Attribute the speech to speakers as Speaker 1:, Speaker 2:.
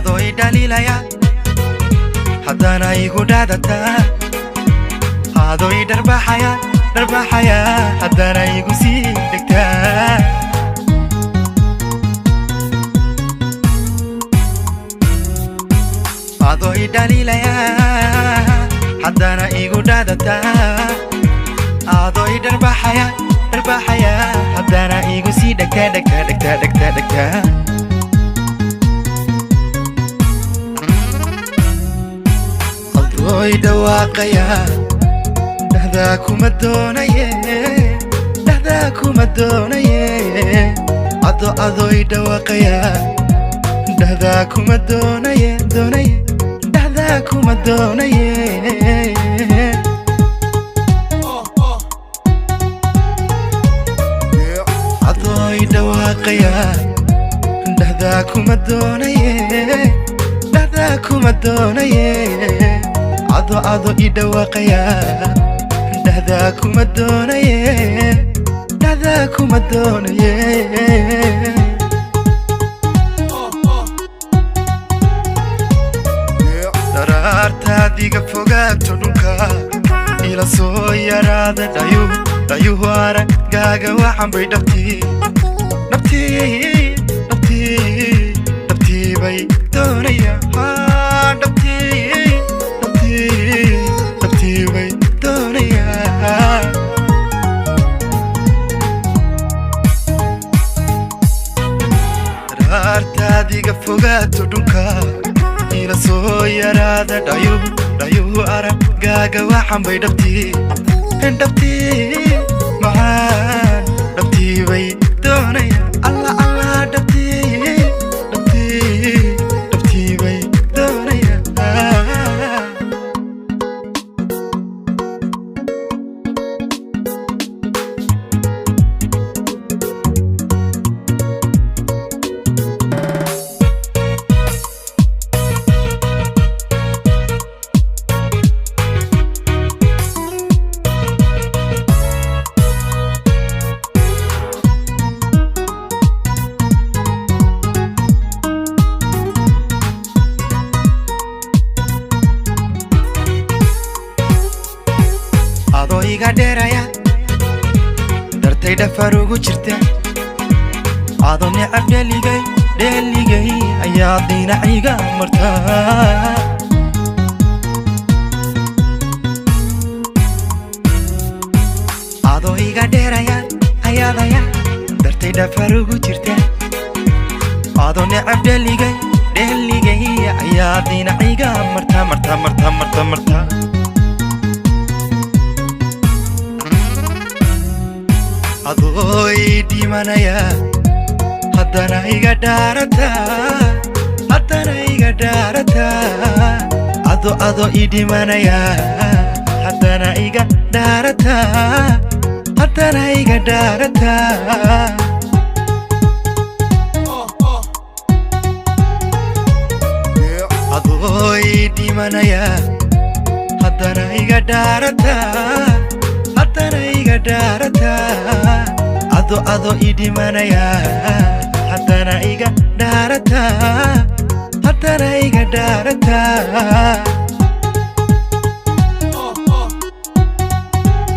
Speaker 1: adoo idhalilaya haddana igu dhaadataa adoo idharbaxaya haddana igu sii dhegtaa adoo idhalilaya haddana igu dhaadataa adoo idharbaxaya haddana igu sii dhegtaa adoo idhawaaqaya dhahdaa kuma doonaye adoo idhawaaqaya dhahdaa kuma doonaye dhahdaa kuma doonaye adoo idhawaaqaya dhahdaa kuma doonaye dhahdaa kuma doonaye adoo idhawaaqaya dhahdaa kuma doonaye dhahdaa kuma doonaye dharaartaadiga fogaato dhulka ila soo yaraada dhayuhu araggaaga waxan bay dhabtii bay doonaya dhabtii bay doonaya dharaartaadiga fogaato dhulka ila soo yaraada dhayuhu araggaaga waxan bay dhabtii macaan dhabtii bay doonaya allah dhabtii bay doonaya adoo iga dheeraya dartay dhafar ugu jirta adoo necab dheeligay ayaa dhinaciga martaa adoo iga dheeraya ayaadaya dartay dhafar ugu jirta adoo necab dheeligay ayaa dhinaciga martaa adoo idhimanaya haddana iga dhaarataa adoo idhimanaya haddana iga dhaarataa adoo idhimanaya haddana iga dhaarataa adoo idhimanaya haddana iga dhaarataa